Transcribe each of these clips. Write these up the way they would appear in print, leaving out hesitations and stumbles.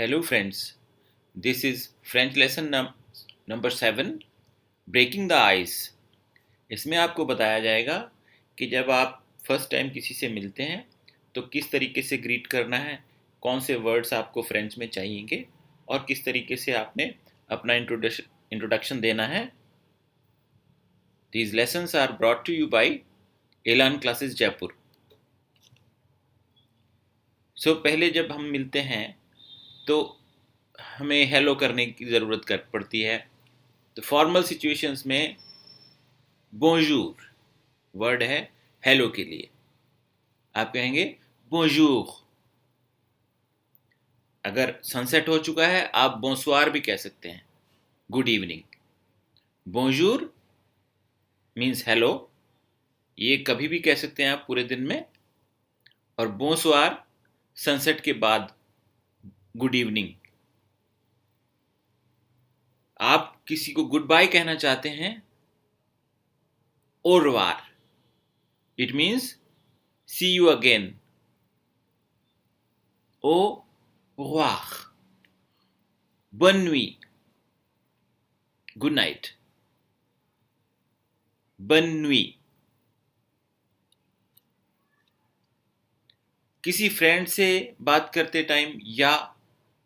Hello friends, this is French lesson number 7 breaking the ice. इसमें आपको बताया जाएगा कि जब आप फर्स्ट टाइम किसी से मिलते हैं तो किस तरीके से ग्रीट करना है, कौन से वर्ड्स आपको फ्रेंच में चाहिएंगे और किस तरीके से आपने अपना इंट्रोडक्शन देना है। These lessons are brought to you by एलान क्लासेस जयपुर। पहले जब हम मिलते हैं तो हमें हेलो करने की ज़रूरत कर पड़ती है। तो फॉर्मल सिचुएशंस में बोंजूर वर्ड है हेलो के लिए, आप कहेंगे बोंजूर। अगर सनसेट हो चुका है आप बोंसवार भी कह सकते हैं, गुड इवनिंग। बोंजूर मीन्स हेलो, ये कभी भी कह सकते हैं आप पूरे दिन में। और बोंसवार सनसेट के बाद, गुड इवनिंग। आप किसी को गुड बाय कहना चाहते हैं, ओरवार, it means see you again. ओ revoir, bonne nuit, good night, bonne nuit। किसी फ्रेंड से बात करते टाइम या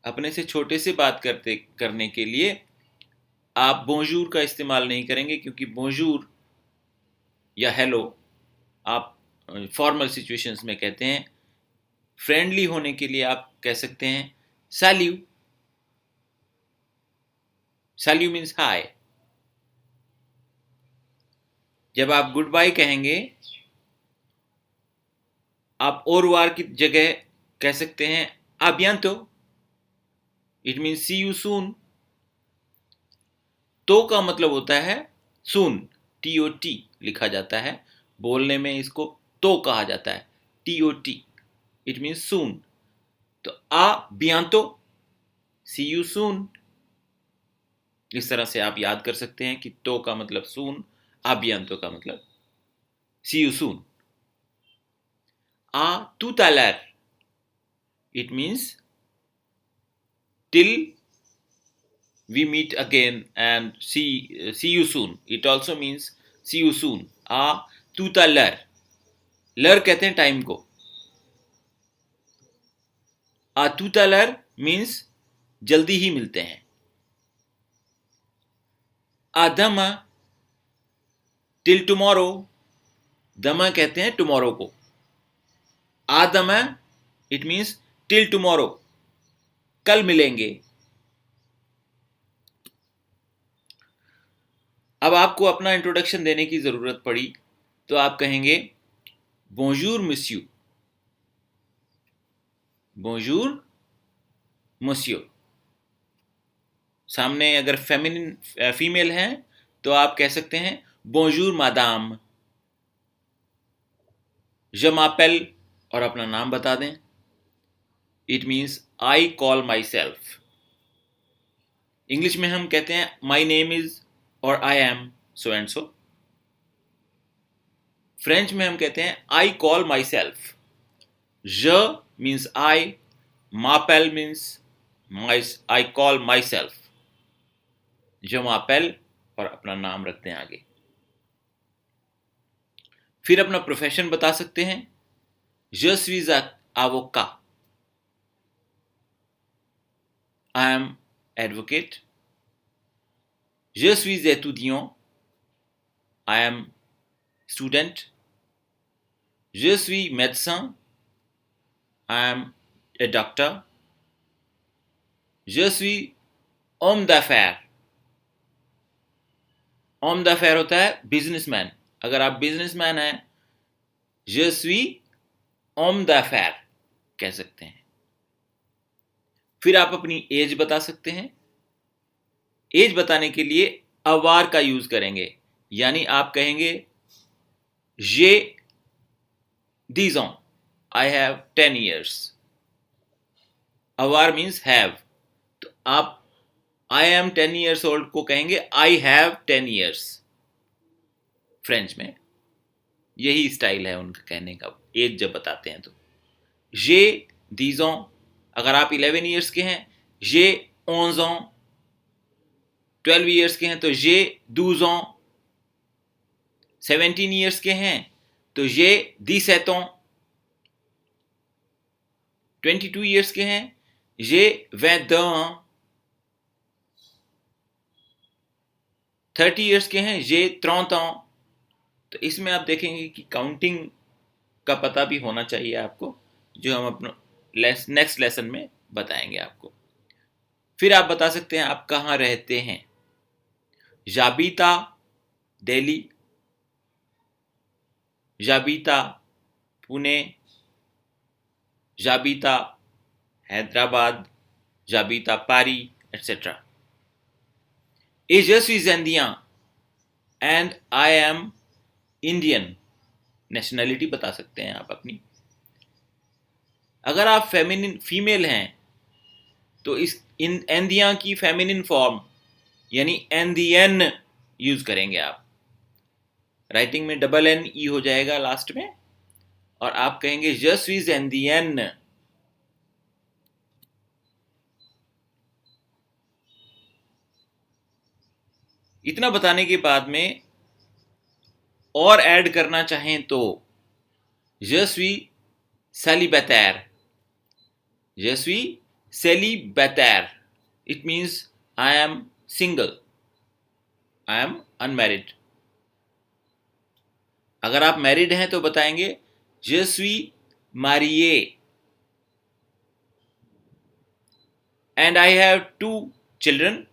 अपने से छोटे से बात करने के लिए आप बोंजूर का इस्तेमाल नहीं करेंगे, क्योंकि बोंजूर या हेलो आप फॉर्मल सिचुएशंस में कहते हैं। फ्रेंडली होने के लिए आप कह सकते हैं सैल्यू। सैल्यू मीन्स हाय। जब आप गुड बाय कहेंगे आप ओरवार की जगह कह सकते हैं आ बिएंतो, it means see you soon. तो का मतलब होता है सून, TOT लिखा जाता है, बोलने में इसको तो कहा जाता है, TOT, इट मीन्स सून। तो आ बियांतो, सी यू सून। इस तरह से आप याद कर सकते हैं कि तो का मतलब सून, आ बियांतो का मतलब सी यू सून। आ tout à l'heure, it means till we meet again and see you soon. It also means see you soon. आ tout à l'heure, लर कहते हैं टाइम को। आ tout à l'heure मीन्स जल्दी ही मिलते हैं। आ demain, till tomorrow, demain कहते हैं टुमारो को। आ demain, it means till tomorrow, कल मिलेंगे। अब आपको अपना इंट्रोडक्शन देने की जरूरत पड़ी तो आप कहेंगे बोंजूर monsieur, बोंजूर monsieur। सामने अगर फीमेल हैं तो आप कह सकते हैं बोंजूर मादाम। je m'appelle और अपना नाम बता दें, it means I call my self. English में हम कहते हैं माई नेम इज और I am so and so. French में हम कहते हैं I call my self. je means I, m'appelle means I call my self. je m'appelle और अपना नाम रखते हैं आगे। फिर अपना प्रोफेशन बता सकते हैं, je suis avocat, I am advocate। je suis étudiant, I am student। je suis médecin, I am a doctor। je suis homme d'affaires, home d'affaires होता है बिजनेसमैन। अगर आप बिजनेसमैन हैं je suis homme d'affaires कह सकते हैं। फिर आप अपनी एज बता सकते हैं। एज बताने के लिए अवार का यूज करेंगे, यानी आप कहेंगे j'ai 10 ans, I have 10 years। अवार मीन्स हैव, तो आप आई एम 10 years old को कहेंगे आई हैव 10 years। फ्रेंच में यही स्टाइल है उनका कहने का, एज जब बताते हैं तो। जे 10 ans, अगर आप 11 years के हैं j'ai 11 ans, 12 ईयर्स के हैं तो j'ai 12 ans, 17 ईयर्स के हैं तो j'ai 17 ans, 22 ईयर्स के हैं j'ai 22 ans, 30 ईयर्स के हैं j'ai 30 ans। तो इसमें आप देखेंगे कि काउंटिंग का पता भी होना चाहिए आपको, जो हम अपना नेक्स्ट लेसन में बताएंगे आपको। फिर आप बता सकते हैं आप कहाँ रहते हैं। जाबीता दिल्ली, जाबीता पुणे, जाबीता हैदराबाद, जाबीता पारी etcetera. A je suis indien and I am Indian, nationality बता सकते हैं आप अपनी। अगर आप फीमेल हैं तो इस एंदिया की फेमिनिन फॉर्म यानी एंदियन यूज करेंगे आप। राइटिंग में डबल एन ई हो जाएगा लास्ट में और आप कहेंगे je suis indien। इतना बताने के बाद में और ऐड करना चाहें तो je suis célibataire, je suis célibataire, it means I am single, I am unmarried। अगर आप मैरिड हैं तो बताएंगे je suis marié and I have 2 children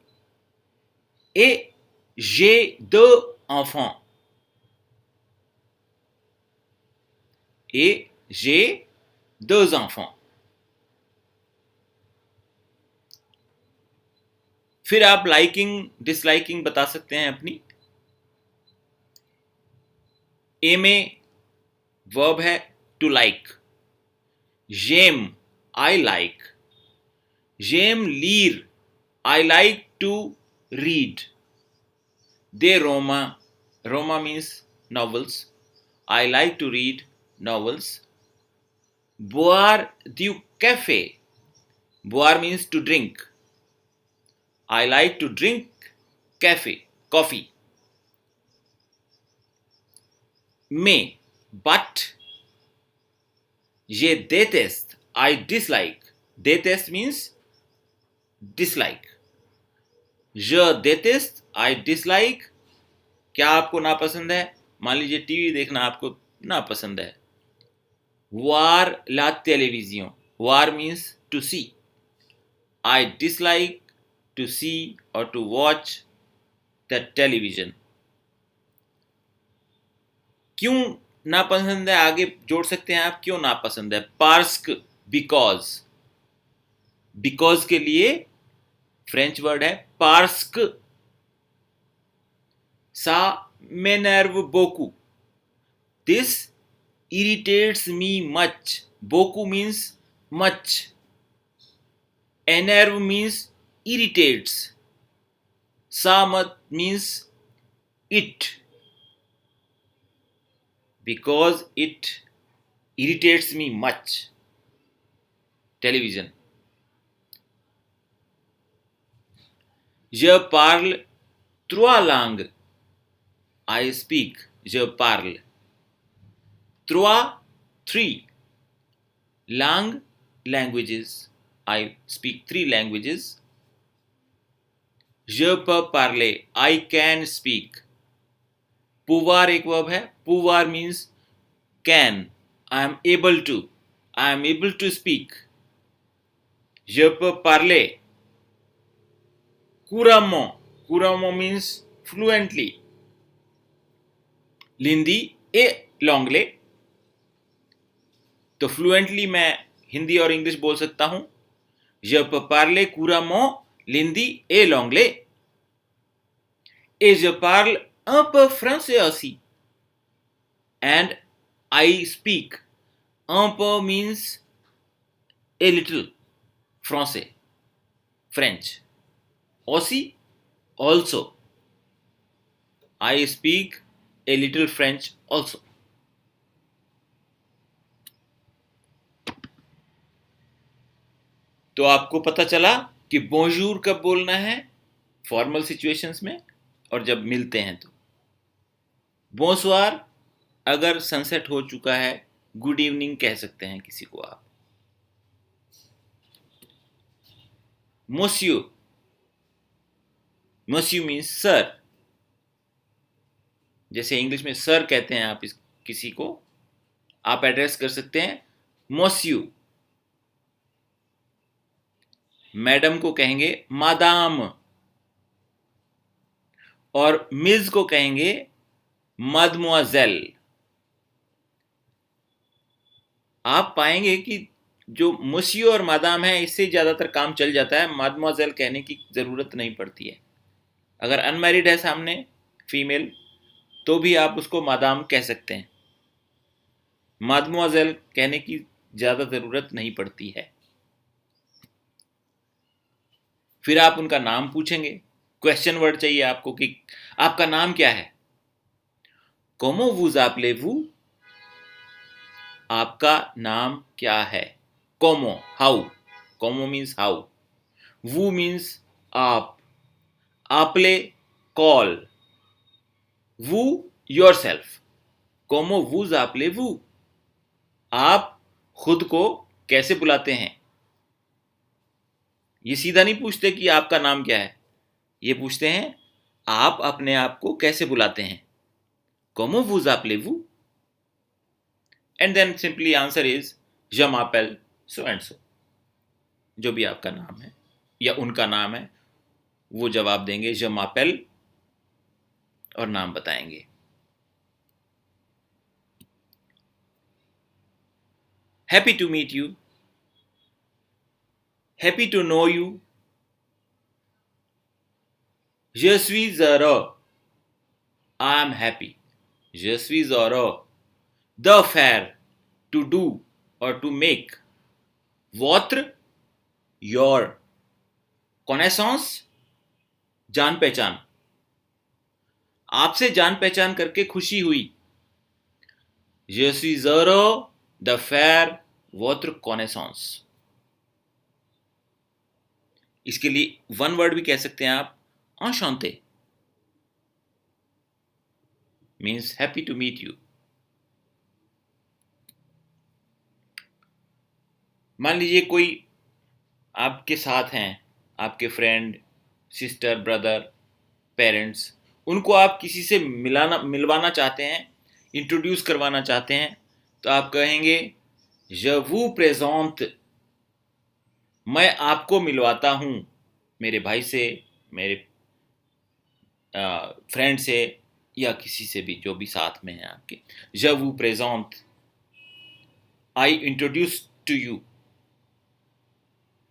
et j'ai 2 enfants, et j'ai 2 enfants। फिर आप लाइकिंग डिसलाइकिंग बता सकते हैं अपनी। ए में वर्ब है to like, j'aime I like, j'aime lire I like to read, दे रोमा, रोमा means novels, I like to read novels। boire du café, boire means to drink, I like to drink coffee। Mais, but, je déteste, I dislike, déteste means dislike, je déteste, I dislike। क्या आपको नापसंद है? मान लीजिए TV देखना आपको नापसंद है। voir la télévision, voir means to see, I dislike to see or to watch the television। क्यों नापसंद है आगे जोड़ सकते हैं आप, क्यों नापसंद है। पार्स्क बिकॉज, बिकॉज के लिए फ्रेंच वर्ड है पार्स्क। सा m'énerve beaucoup, this irritates me much, beaucoup means much, énerve means irritates, सा means it, because it irritates me much। Television. je parle 3 langues, I speak, je parle 3 languages, I speak 3 languages। je peux parler, I can speak। pouvoir एक verb है, pouvoir means can, I am able to speak। je peux parler couramment, couramment means fluently। l'hindi et l'anglais, तो fluently मैं हिंदी और English बोल सकता हूं। je peux parler couramment l'hindi et l'anglais, et je parle un peu français aussi, and I speak, un peu means a little, français, French, aussi, also, I speak a little French also। तो आपको पता चला कि बोंजूर कब बोलना है formal situations में और जब मिलते हैं तो। बोंसवार अगर सनसेट हो चुका है, गुड इवनिंग कह सकते हैं किसी को आप। मोसियो, मोसियो मीन्स सर, जैसे इंग्लिश में सर कहते हैं आप किसी को, आप एड्रेस कर सकते हैं मोसियो। मैडम को कहेंगे मादाम, और मिस को कहेंगे मदमुआजेल। आप पाएंगे कि जो मोसियो और मादाम है इससे ज़्यादातर काम चल जाता है, मदमुआजेल कहने की ज़रूरत नहीं पड़ती है। अगर अनमैरिड है सामने फीमेल तो भी आप उसको मादाम कह सकते हैं, मदमुआजेल कहने की ज़्यादा ज़रूरत नहीं पड़ती है। फिर आप उनका नाम पूछेंगे, क्वेश्चन वर्ड चाहिए आपको कि आपका नाम क्या है। Comment vous appelez-vous? आपका नाम क्या है। Comment, how. Comment means how. Vous means आप। Appeler, call. Vous, yourself. Comment vous appelez-vous? आप खुद को कैसे बुलाते हैं। ये सीधा नहीं पूछते कि आपका नाम क्या है, ये पूछते हैं आप अपने आप को कैसे बुलाते हैं। Comment vous appelez-vous? And then simply answer is je m'appelle so and so. जो भी आपका नाम है या उनका नाम है वो जवाब देंगे je m'appelle और नाम बताएंगे। Happy to meet you. Happy to know you. Je suis heureux. I am happy. Je suis heureux. The faire, to do or to make. Votre, your. Connaissance, जान पहचान, आपसे जान पहचान करके खुशी हुई। Je suis heureux de faire votre connaissance. इसके लिए वन वर्ड भी कह सकते हैं आप, enchanté means happy to meet you. मान लीजिए कोई आपके साथ हैं, आपके फ्रेंड, सिस्टर, ब्रदर, पेरेंट्स, उनको आप किसी से मिलवाना चाहते हैं, इंट्रोड्यूस करवाना चाहते हैं, तो आप कहेंगे je vous présente, मैं आपको मिलवाता हूँ मेरे भाई से, मेरे फ्रेंड से या किसी से भी जो भी साथ में है आपके। je vous présente, I introduce to you.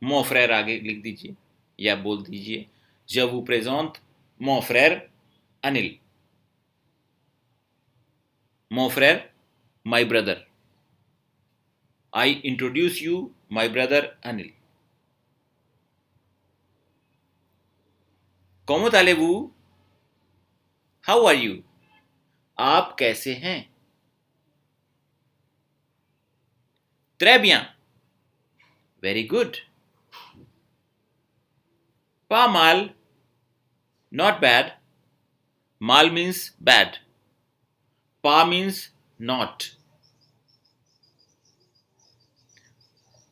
mon frère आगे लिख दीजिए या बोल दीजिए je vous présente mon frère Anil. mon frère, my brother. I introduce you my brother Anil. comment allez-vous? How are you? आप कैसे हैं? très bien, very good. pas mal, not bad. mal means bad, pas means not.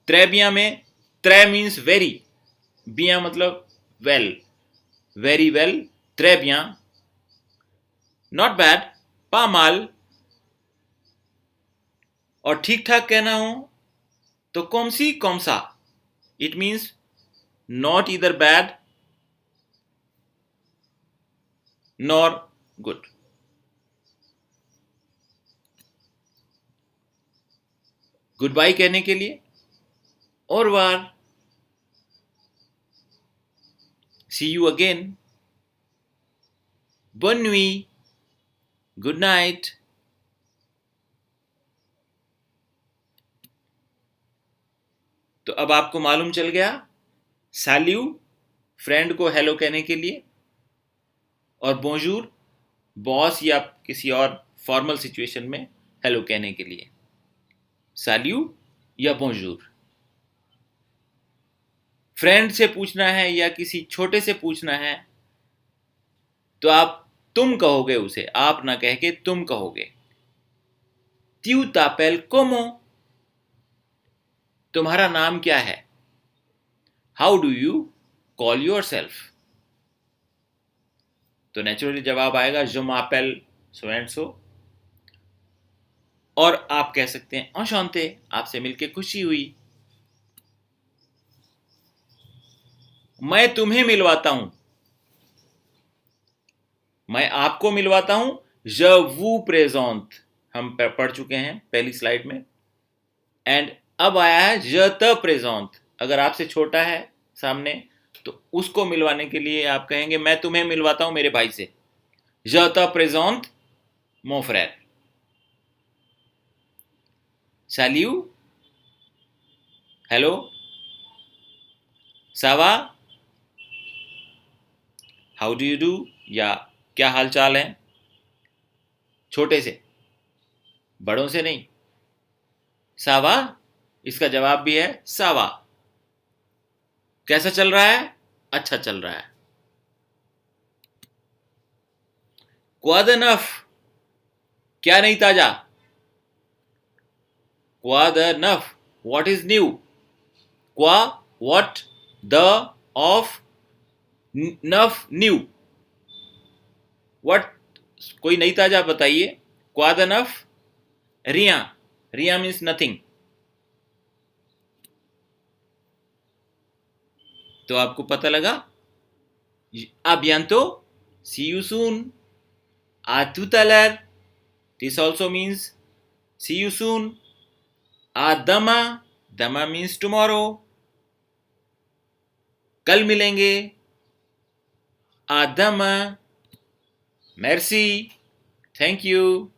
très bien में très means very, bien मतलब well, very well, très bien. not bad, pas mal, और ठीक ठाक कहना हो तो comme si comme ça. it means not either bad nor good. Good bye कहने के लिए और वार, see you again, bonne nuit, good night. तो अब आपको मालूम चल गया सैल्यू फ्रेंड को हेलो कहने के लिए, और बोंजूर बॉस या किसी और फॉर्मल सिचुएशन में हेलो कहने के लिए। सैल्यू या बोंजूर। फ्रेंड से पूछना है या किसी छोटे से पूछना है तो आप तुम कहोगे उसे, आप ना कह के तुम कहोगे। Tu t'appelles comment? तुम्हारा नाम क्या है? How do you call yourself? तो नेचुरली जवाब आएगा je m'appelle so and so। और आप कह सकते हैं enchanté, आपसे मिलके खुशी हुई। मैं तुम्हें मिलवाता हूं, मैं आपको मिलवाता हूं। je vous présente, हम पढ़ चुके हैं पहली स्लाइड में। एंड अब आया है je te présente, अगर आपसे छोटा है सामने तो उसको मिलवाने के लिए आप कहेंगे मैं तुम्हें मिलवाता हूं मेरे भाई से। je te présente mon frère। salut, hello, ça va, how do you do, या क्या हाल चाल है, छोटे से, बड़ों से नहीं। सावा, इसका जवाब भी है सावा, कैसा चल रहा है, अच्छा चल रहा है। Quoi de neuf, क्या नहीं ताजा। Quoi de neuf, what is new। Quoi, what, the, of, neuf, new, what, कोई नहीं ताजा बताइए। Quoi de neuf, rien, rien means nothing. तो आपको पता लगा। आ bientôt, see you soon, à tout à l'heure, this also means see you soon, à demain, demain means tomorrow, कल मिलेंगे, à demain, merci, thank you।